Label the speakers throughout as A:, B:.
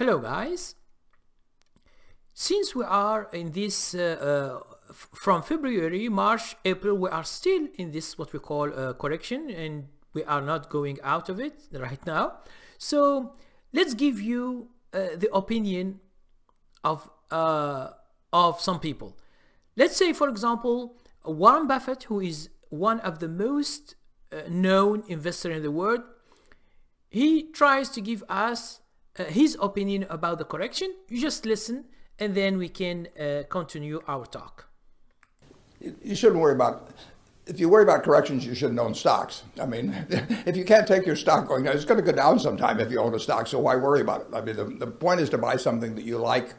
A: Hello guys. Since we are in this from February, March, April, we are still in this what we call correction, and we are not going out of it right now. So let's give you the opinion of some people. Let's say, for example, Warren Buffett, who is one of the most known investor in the world. He tries to give us his opinion about the correction. You just listen, and then we can continue our talk.
B: You shouldn't worry about, if you worry about corrections, you shouldn't own stocks. I mean, if you can't take your stock going down, it's going to go down sometime if you own a stock, so why worry about it? I mean, the point is to buy something that you like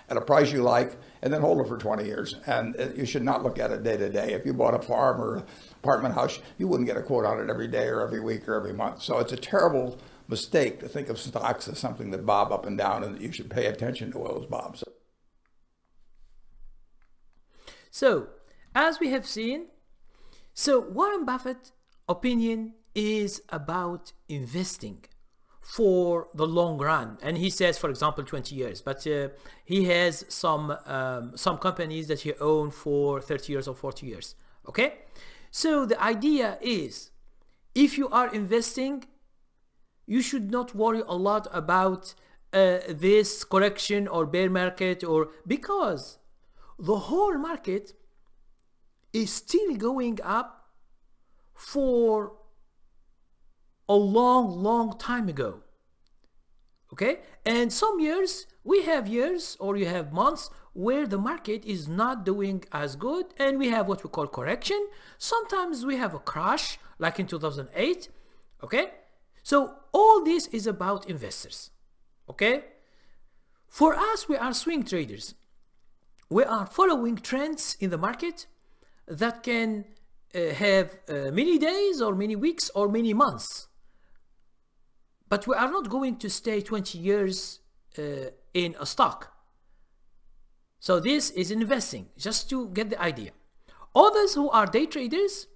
B: at a price you like, and then hold it for 20 years. And you should not look at it day to day. If you bought a farm or apartment house, you wouldn't get a quote on it every day or every week or every month. So it's a terrible mistake to think of stocks as something that bob up and down, and that you should pay attention to those bobs.
A: So, as we have seen, so Warren Buffett's opinion is about investing for the long run, and he says, for example, 20 years, but he has some companies that he owns for 30 years or 40 years. Okay, so the idea is, if you are investing, you should not worry a lot about this correction or bear market, or because the whole market is still going up for a long time ago. Okay, and some years, we have years or you have months where the market is not doing as good, and we have what we call correction. Sometimes we have a crash like in 2008. Okay, so all this is about investors. Okay, for us, we are swing traders. We are following trends in the market that can have many days or many weeks or many months. But we are not going to stay 20 years in a stock. So this is investing, just to get the idea. Others who are day traders,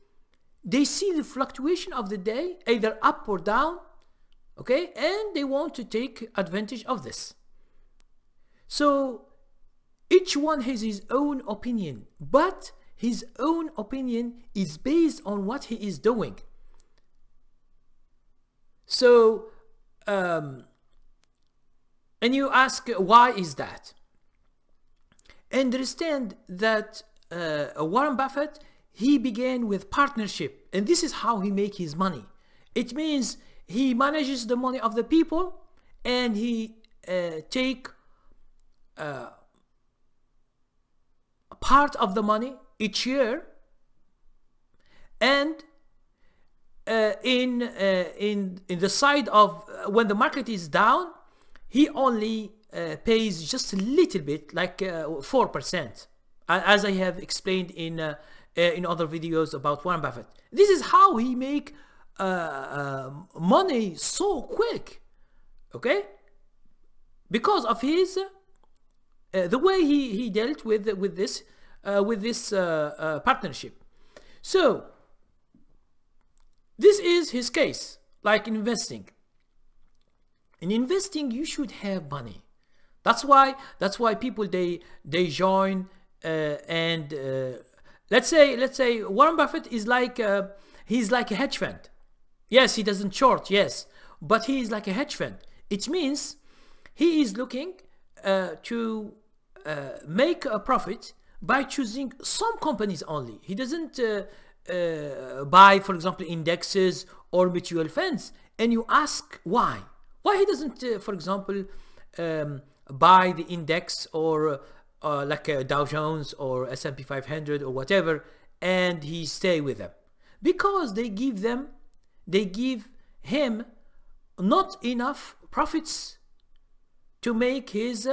A: they see the fluctuation of the day, either up or down, okay, and they want to take advantage of this. So each one has his own opinion, but his own opinion is based on what he is doing. So, and you ask, why is that? Understand that Warren Buffett, he began with partnership, and this is how he makes his money. It means he manages the money of the people, and he take a part of the money each year, and in the side of when the market is down, he only pays just a little bit, like 4%, as I have explained in other videos about Warren Buffett. This is how he make money so quick, okay? Because of his the way he dealt with this partnership. So this is his case. Like investing. In investing, you should have money. That's why people they join and let's say Warren Buffett is like he's like a hedge fund. Yes, he doesn't short, yes, but he is like a hedge fund. It means he is looking to make a profit by choosing some companies only. He doesn't buy, for example, indexes or mutual funds. And you ask why he doesn't for example buy the index or like Dow Jones or S&P 500 or whatever, and he stay with them? Because they give him not enough profits to make his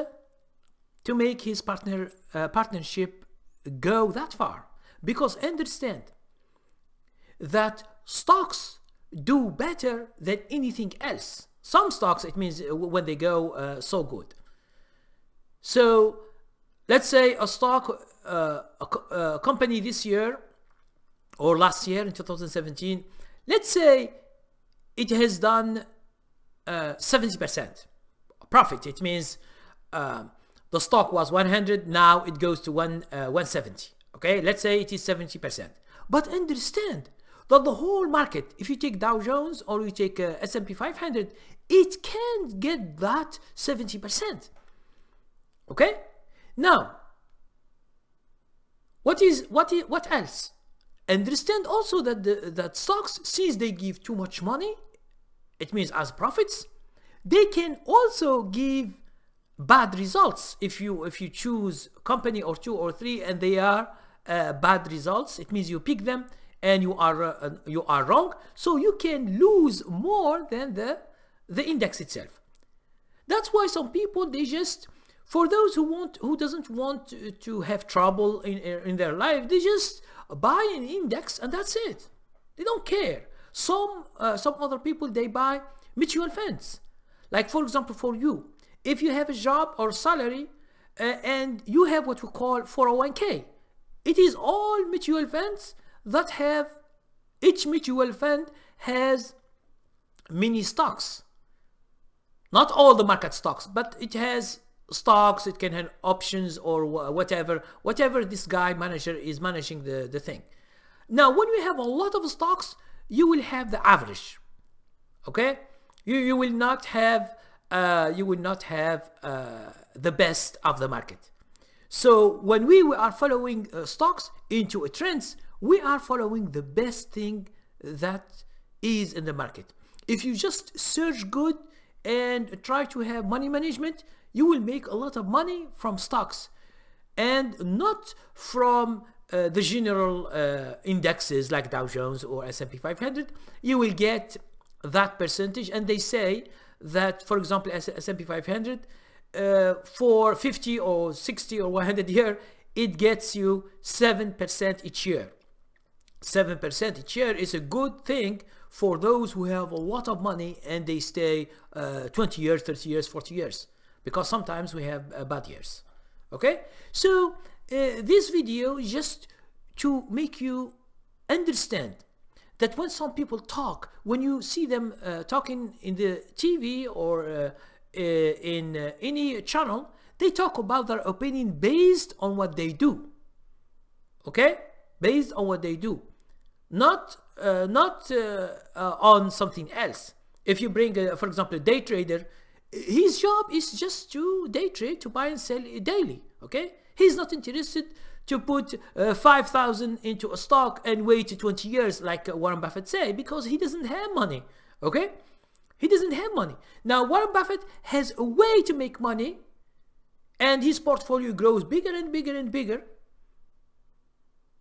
A: partnership go that far. Because understand that stocks do better than anything else. Some stocks, it means when they go so good. So let's say a stock, a company this year or last year in 2017, let's say it has done 70% profit. It means the stock was 100, now it goes to 170. Okay, let's say it is 70%. But understand that the whole market, if you take Dow Jones or you take S&P 500, it can't get that 70%. Okay, now what else? Understand also that that stocks, since they give too much money, it means as profits, they can also give bad results. If you choose a company or 2 or 3 and they are bad results, it means you pick them and you are wrong, so you can lose more than the index itself. That's why some people, they just, for those who doesn't want to have trouble in their life, they just buy an index and that's it. They don't care. Some other people, they buy mutual funds. Like for example, for you, if you have a job or salary and you have what we call 401k, it is all mutual funds that have, each mutual fund has many stocks. Not all the market stocks, but it has stocks, it can have options or whatever this guy manager is managing the thing. Now, when we have a lot of stocks, you will have the average. Okay, you will not have the best of the market. So when we are following stocks into a trends, we are following the best thing that is in the market. If you just search good and try to have money management, you will make a lot of money from stocks and not from the general indexes like Dow Jones or S&P 500. You will get that percentage, and they say that, for example, S&P 500 for 50 or 60 or 100 year, it gets you 7% each year. 7% each year is a good thing for those who have a lot of money and they stay 20 years, 30 years, 40 years, because sometimes we have bad years. Okay, so this video is just to make you understand that when some people talk, when you see them talking in the TV or in any channel, they talk about their opinion based on what they do. Okay, based on what they do, not on something else. If you bring, for example, a day trader, his job is just to day trade, to buy and sell daily. Okay, he's not interested to put 5,000 into a stock and wait 20 years like Warren Buffett say, because he doesn't have money. Okay, he doesn't have money. Now Warren Buffett has a way to make money, and his portfolio grows bigger and bigger and bigger,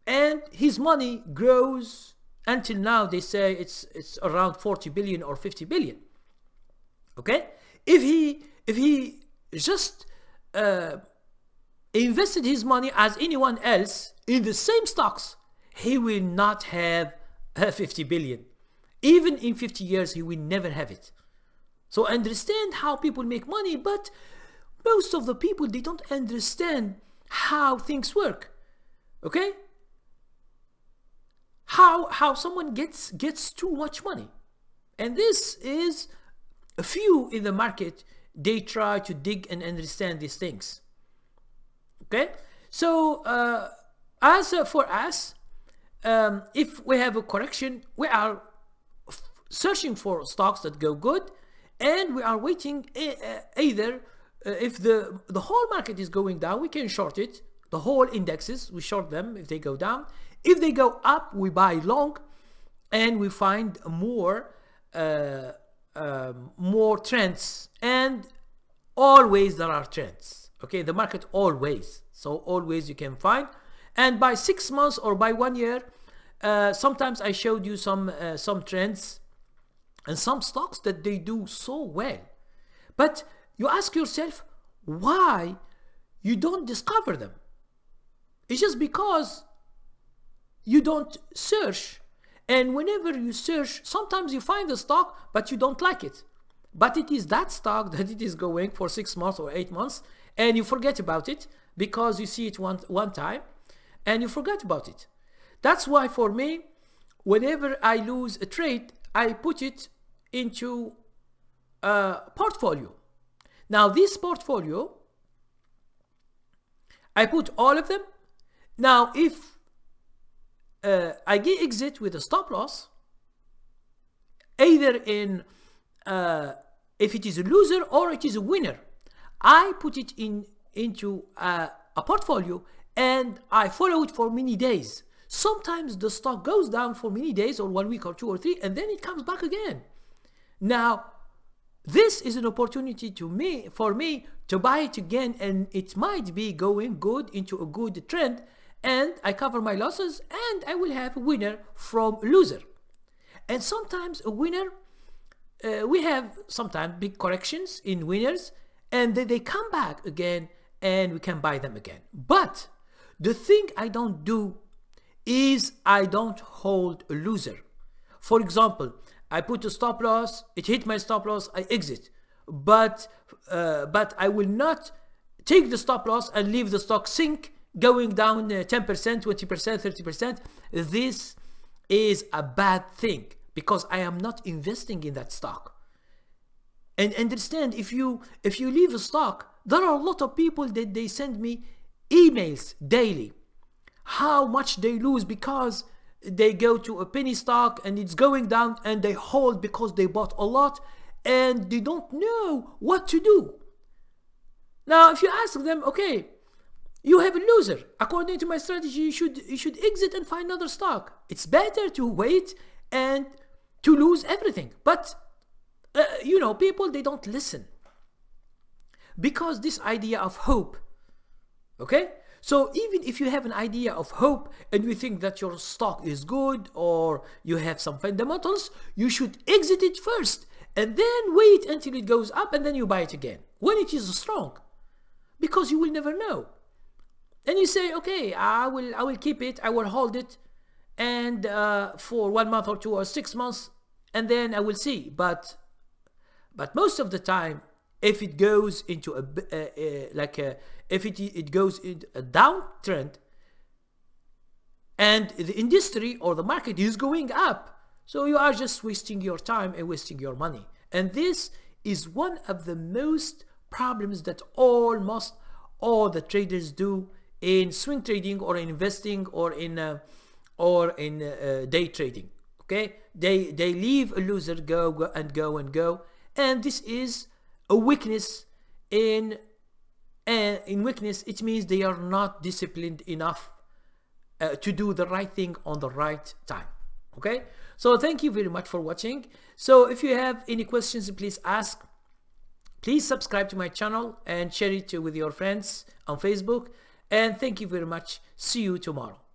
A: and his money grows until now they say it's around 40 billion or 50 billion. Okay, if he just invested his money as anyone else in the same stocks, he will not have 50 billion. Even in 50 years, he will never have it. So understand how people make money, but most of the people, they don't understand how things work. Okay, how someone gets too much money. And this is a few in the market, they try to dig and understand these things. Okay, so as for us, if we have a correction, we are searching for stocks that go good, and we are waiting either if the whole market is going down, we can short it, the whole indexes, we short them if they go down. If they go up, we buy long, and we find more trends, and always there are trends. Okay, the market always, so always you can find, and by 6 months or by 1 year, sometimes I showed you some trends and some stocks that they do so well, but you ask yourself why you don't discover them. It's just because you don't search, and whenever you search, sometimes you find the stock but you don't like it, but it is that stock that it is going for 6 months or 8 months, and you forget about it because you see it one time and you forget about it. That's why for me, whenever I lose a trade, I put it into a portfolio. Now this portfolio, I put all of them. Now if I get exit with a stop loss, either in if it is a loser or it is a winner, I put it into a portfolio and I follow it for many days. Sometimes the stock goes down for many days, or 1 week or 2 or 3, and then it comes back again. Now this is an opportunity for me to buy it again, and it might be going good into a good trend, and I cover my losses and I will have a winner from loser. And sometimes a winner, we have sometimes big corrections in winners, and then they come back again and we can buy them again. But the thing I don't do is I don't hold a loser. For example, I put a stop loss, it hit my stop loss, I exit. But I will not take the stop loss and leave the stock sink, going down 10%, 20%, 30%. This is a bad thing, because I am not investing in that stock. And understand, if you leave a stock, there are a lot of people that they send me emails daily how much they lose because they go to a penny stock and it's going down, and they hold because they bought a lot and they don't know what to do. Now if you ask them, okay, you have a loser, according to my strategy you should exit and find another stock. It's better to wait and to lose everything. But you know, people, they don't listen, because this idea of hope, okay? So even if you have an idea of hope and you think that your stock is good or you have some fundamentals, you should exit it first and then wait until it goes up, and then you buy it again when it is strong, because you will never know. And you say, okay, I will keep it, I will hold it, and for 1 month or 2 or 6 months, and then I will see. But most of the time, if it goes into if it goes into a downtrend and the industry or the market is going up, so you are just wasting your time and wasting your money. And this is one of the most problems that almost all the traders do in swing trading or in investing or in day trading. Okay, they leave a loser go, and this is a weakness. In weakness, it means they are not disciplined enough to do the right thing on the right time. Okay, so thank you very much for watching. So if you have any questions, please ask. Please subscribe to my channel and share it with your friends on Facebook. And thank you very much. See you tomorrow.